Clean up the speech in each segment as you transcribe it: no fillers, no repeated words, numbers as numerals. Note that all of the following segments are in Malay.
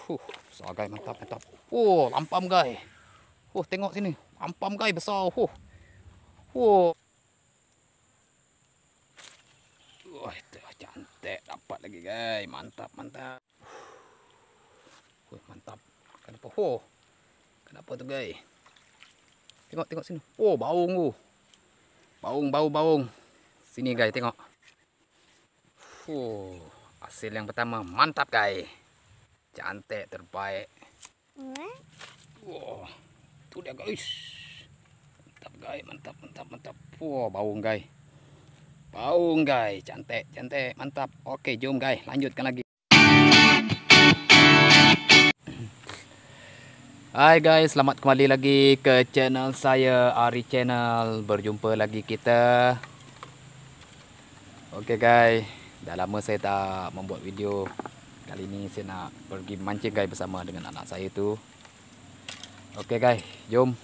Besar guys, mantap mantap. Oh, lampam guys. Oh, tengok sini. Lampam guys besar. Oh. Wah, itu cantik, dapat lagi guys. Mantap mantap. Mantap. Kenapa? Kenapa tu guys? Tengok sini. Oh, baung tu. Baung. Sini guys, tengok. Hasil yang pertama mantap guys. Cantik, terbaik. Wah, tu dia guys. Mantap guys, mantap. Wah, baung guys. Cantik, mantap. Okey, jom guys, lanjutkan lagi. Hai guys, selamat kembali lagi ke channel saya, Ari Channel. Berjumpa lagi kita. Okey guys, dah lama saya tak membuat video. Kali ini saya nak pergi mancing guys bersama dengan anak saya tu. Okey guys, jom.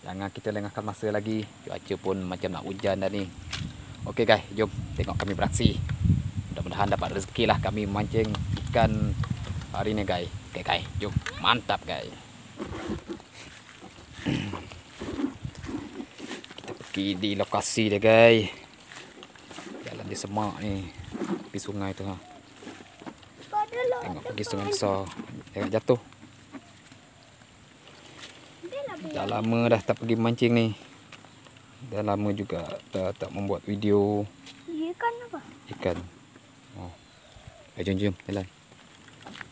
Jangan kita lengahkan masa lagi. Cuaca pun macam nak hujan dah ni. Okey guys, jom tengok kami beraksi. Mudah-mudahan dapat rezeki lah kami mancing ikan hari ni guys. Okey guys, jom. Mantap guys. Kita pergi di lokasi dia guys. Jalan di semak ni. Pergi sungai tu ha. Tengok pergi sungai besar. Tengok jatuh. Dah lama dah tak pergi mancing ni. Dah lama juga tak membuat video. Ikan apa? Ikan. Oh. Jom jalan.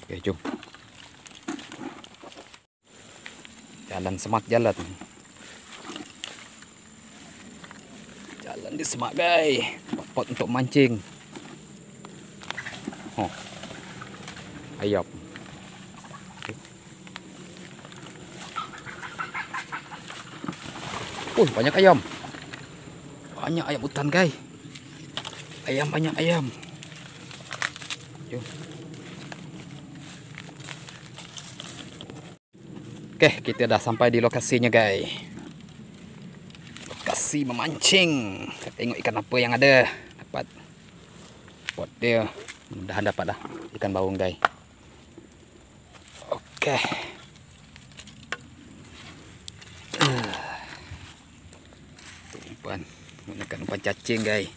Okey, jom. Jalan semak jalan. Jalan di semak guys. Spot untuk mancing. Ayam. Banyak ayam. Banyak ayam hutan guys. Banyak ayam. Jom. Okey, kita dah sampai di lokasinya guys. Lokasi memancing. Kita tengok ikan apa yang ada. Dapat. Spot dia. Mudah-mudahan dapat dah ikan baung guys. Okey. Menggunakan umpan cacing guys.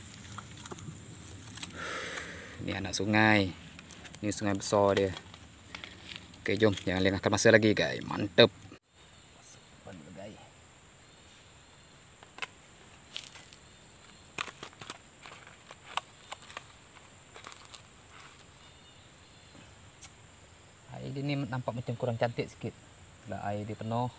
Ini anak sungai. Ini sungai besar dia. Okey, jom. Jangan lengahkan masa lagi guys. Mantap. Air dia ni nampak macam kurang cantik sikit. Kalau air dia penuh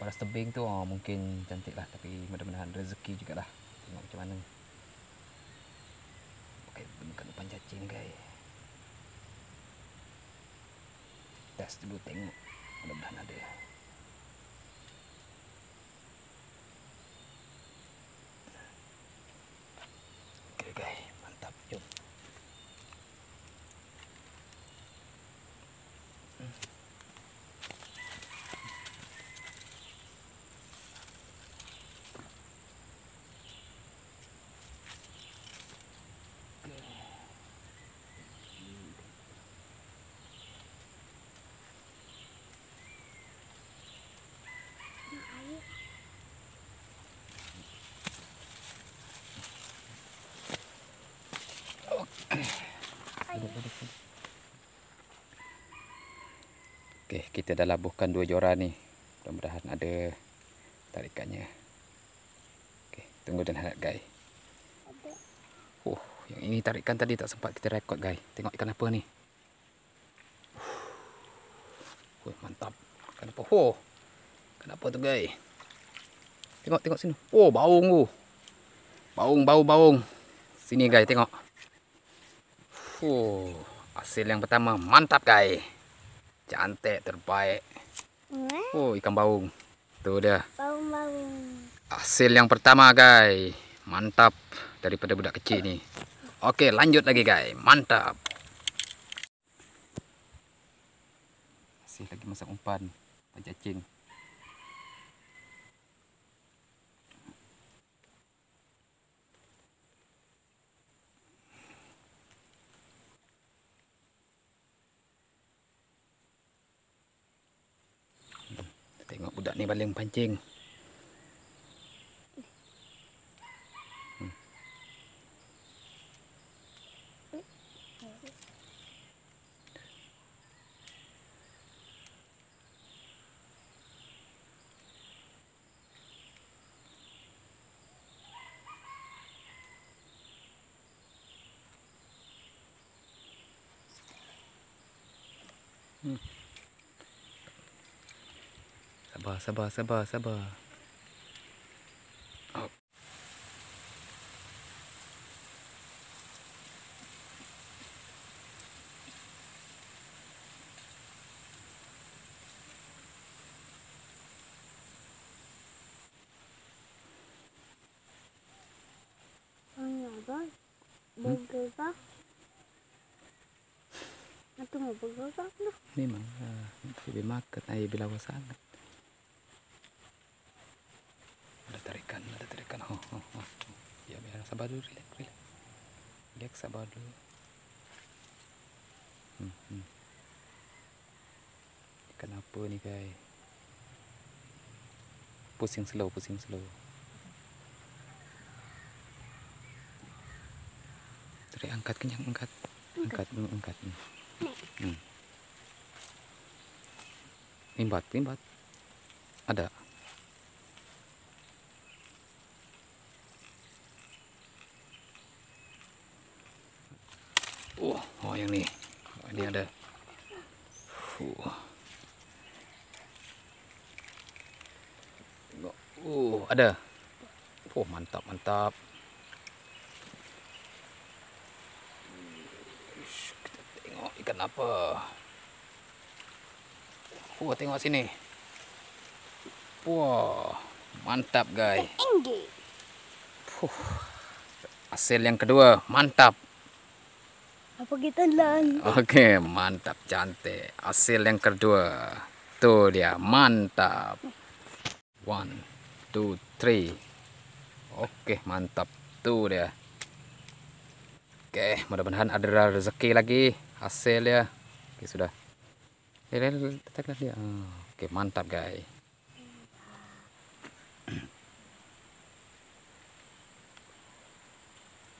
pada tebing tu mungkin cantik lah. Tapi mudah-mudahan rezeki jugalah. Tengok macam mana. Pakai gunakan umpan cacing guys. Test dulu tengok. Mudah-mudahan ada. Okey guys, mantap. Jom. Okey, kita dah labuhkan 2 joran ni. Mudah-mudahan ada tarikannya. Okey, tunggu dan harap guys. Yang ini tarikan tadi tak sempat kita rekod guys. Tengok ikan apa ni. Mantap. Ikan apa? Ikan apa tu guys? Tengok sini. Baung tu. Baung. Sini guys, tengok. Hasil yang pertama mantap guys. Cantik, terbaik. Ikan baung. Tu dia. Baung. Hasil yang pertama guys. Mantap daripada budak kecil ni. Okey, lanjut lagi guys. Mantap. Masih lagi masak umpan cacing. Budak ni paling pancing. Sabar. Oh. Bergerak. Itu mau bergerak lah. Memang lebih makan air bila sangat. Ada tarikan. Ya, biar sabar dulu, relax, sabar dulu. Kenapa ni guys? Pusing slow. Tarik, angkat kenyang, angkat. Imbat. Ada. Oh yang ni. Ini ada. Ada. Mantap. Kita tengok ikan apa. Tengok sini. Wah, mantap guys. Hasil yang kedua, mantap. Apa kita lagi? Okey, mantap, cantik. Hasil yang kedua. Tuh dia, mantap. 1, 2, 3. Okey, mantap. Tuh dia. Okey, mudah-mudahan ada rezeki lagi hasil dia. Okey, sudah. Letaklah dia. Okey, mantap guys.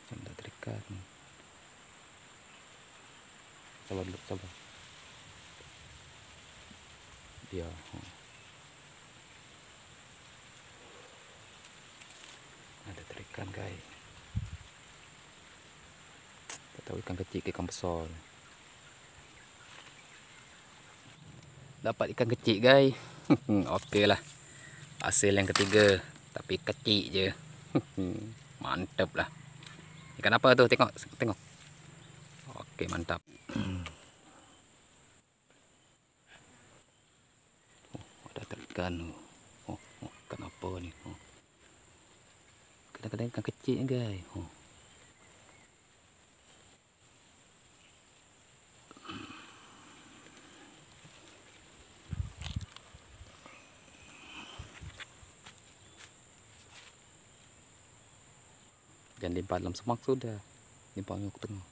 Sudah terikat. Sabar dulu. Dia. Ada terikan guys. Tak tahu ikan kecil ke ikan besar. Dapat ikan kecil guys. Okey lah. Hasil yang ketiga. Tapi kecil je. Mantap lah. Ikan apa tu? Tengok. Okey, mantap. Ada terikan. Ikan apa ni? Kadang-kadang ikan kecil guys. Jangan limpah dalam semak sudah. Limpahnya ke tengah.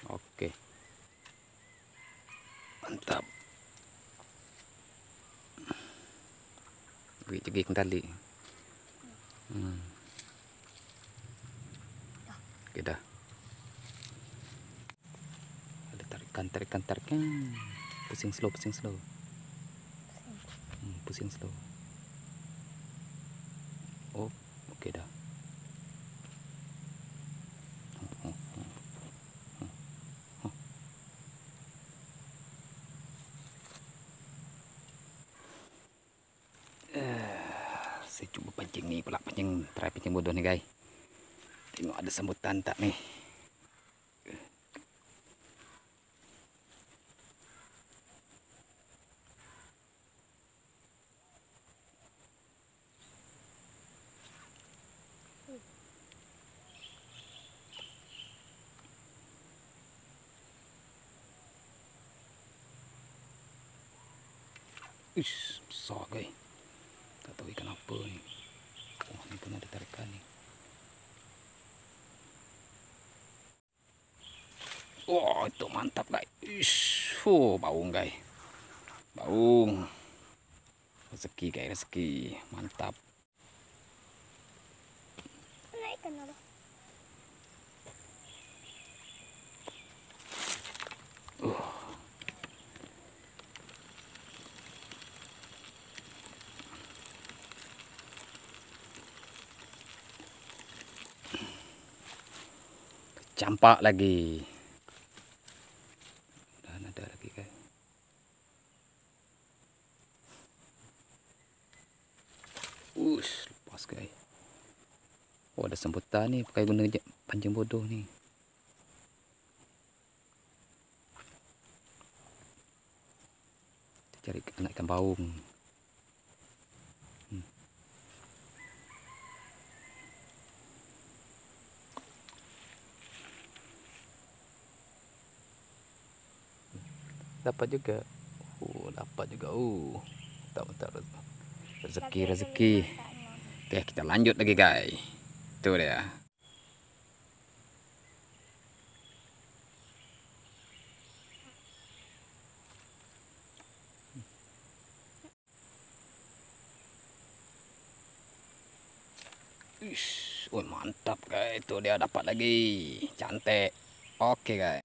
Okey. Mantap. Gigit tali. Okey dah. Ada tarikan. Pusing slow. Pusing slow. Oh, okey dah. Saya cuba pancing ni pula, try pancing bodoh ni guys. Tengok ada sambutan tak ni. Uish, besar guys. Tak tahu ikan apa ni. Oh, ni kena ditarikan ni. Oh, itu mantap guys. Uish, baung guys. Baung. Rezeki guys, rezeki. Mantap. Naikkan apa? Campak lagi. Dan ada lagi guys. Lepas guys. Oh, ada sembutan ni pakai guna pancing bodoh ni. Kita cari anak ikan baung. Dapat juga. Oh, dapat juga. Mantap. Rezeki. Oke, kita lanjut lagi guys. Itu dia. Mantap guys. Itu dia dapat lagi. Cantik. Oke guys.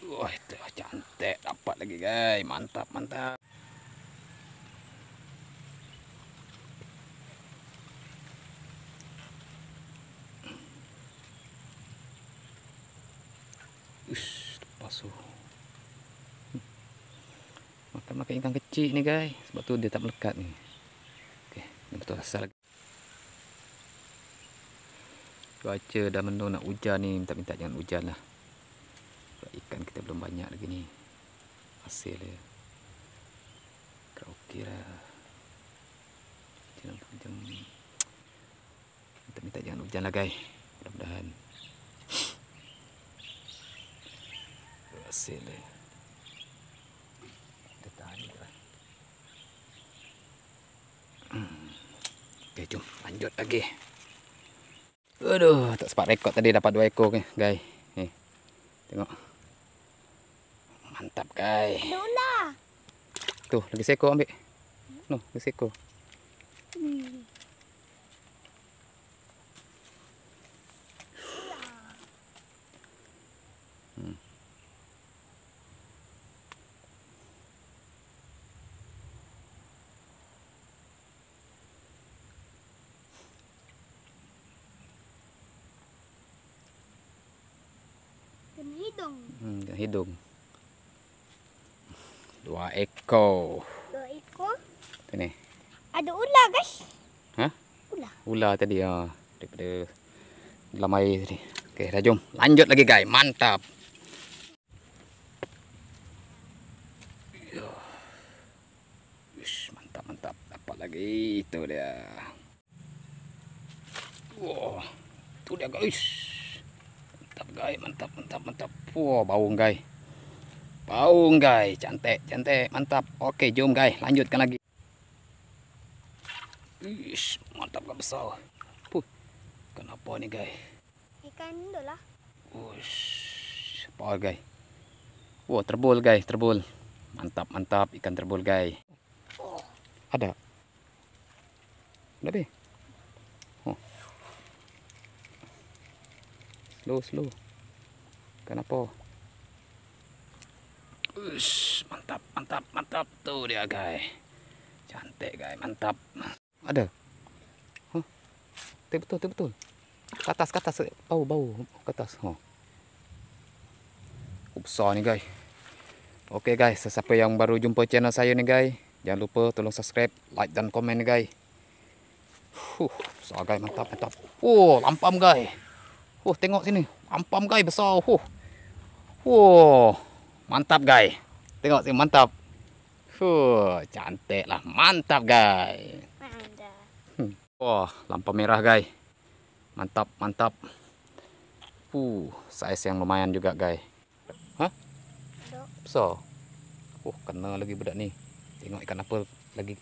Wah, itu cantik, dapat lagi guys. Mantap. Lepas tu. Makan ikan kecil ni guys. Sebab tu dia tak melekat ni. Okey, ni betul asal lagi. Cuaca dah mendung nak hujan ni. Minta jangan hujan lah. Ikan kita belum banyak lagi ni. Hasil dia. Okey lah. Macam minta jangan hujan lah guys. Mudah-mudahan. Hasil dia. Kita tahan je lah. Okey, jom lanjut lagi. Aduh, tak sempat rekod tadi dapat 2 ekor guys. Ni. Tengok. Mantap guys. Ada ular. Tu, lagi seekor ambil. No, lagi seekor. Kena hidung. Hidung. 2 ekor. 2 ekor. Tu ni. Ada ular guys. Ha? Ular tadi daripada dalam air tadi. Okey, dah jom. Lanjut lagi guys. Mantap. Mantap. Dapat lagi. Itu dia. Wah. Tu dia guys. Mantap. Wah, baung guys. Cantik. Mantap. Okey, jom guys. Lanjutkan lagi. Mantap gak besar. Kenapa ni guys? Ikan tu lah. Apa guys? Wah, terbul guys, terbul. Mantap ikan terbul guys. Ada. Lebih. Slow. Kenapa? Mantap. Tuh dia guys. Cantik guys, mantap. Ada. Betul. Ke atas. Bau. Ke atas. Besar ni guys. Okey guys, sesiapa yang baru jumpa channel saya ni guys, jangan lupa tolong subscribe, like dan komen ni guys. Besar guys, mantap. Lampam guys. Tengok sini. Lampam guys, besar. Mantap guys. Tengok sini, mantap. Cantik lah. Mantap guys. Lampam merah guys. Mantap. Size yang lumayan juga guys. Hah? Ada. Besar. Kena lagi budak ni. Tengok ikan apa lagi.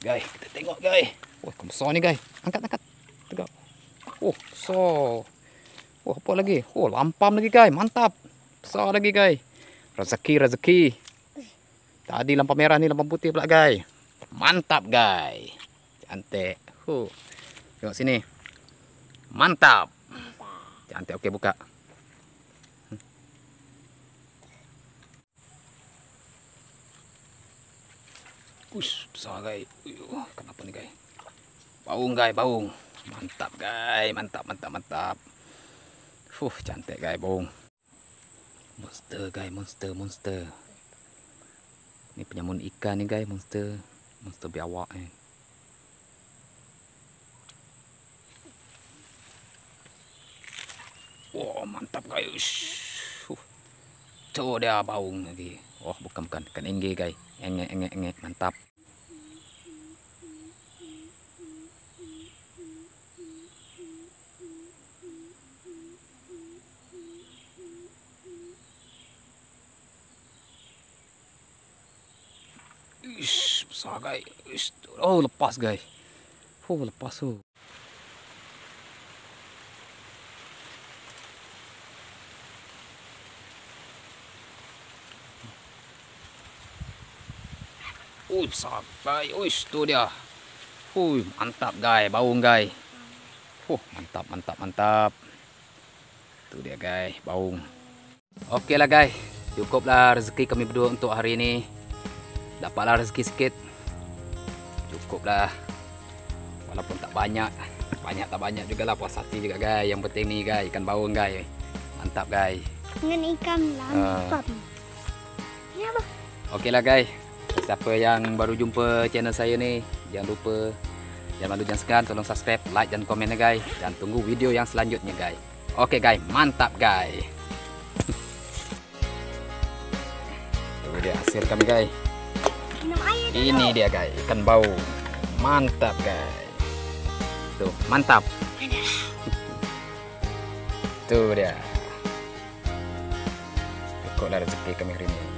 Guys, kita tengok guys. Ikan besar ni guys. Angkat. Tegak. Besar. Apa lagi? Lampam lagi guys. Mantap. Besar lagi guys. Rezeki. Tadi lampam merah ni lampam putih pula guys. Mantap guys. Cantik. Tengok sini. Mantap. Cantik. Okey, buka. Besar guys. Kenapa ni guys? Baung guys, baung. Mantap guys, mantap. Cantik guys, baung. Monster guys, monster. Ni penyamun ikan ni guys, monster biawak ni. Mantap guys. Tuh dia baung lagi. Bukan ikan engge guys. Engek. Mantap. Besar guys. Lepas guys. Lepas tu. Besar guys. Tu dia. Mantap guys, baung guys. Mantap. Tu dia guys, baung. Okeylah guys. Cukuplah rezeki kami berdua untuk hari ini. Dapatlah rezeki sikit. Cukuplah. Walaupun tak banyak. Tak banyak jugalah, puas hati juga guys. Yang penting ni guys, ikan baung guys. Mantap guys. Dengan ikan lampam. Ni apa? Okeylah guys. Siapa yang baru jumpa channel saya ni, jangan lupa, jangan malu, jangan segan, tolong subscribe, like dan komen ya guys. Dan tunggu video yang selanjutnya guys. Okey guys, mantap guys. Tuh dia hasil kami guys. Minum air dulu. Ini dia guys, ikan baung. Mantap guys. Tuh, mantap. Tuh dia. Cukuplah rezeki kami hari ini.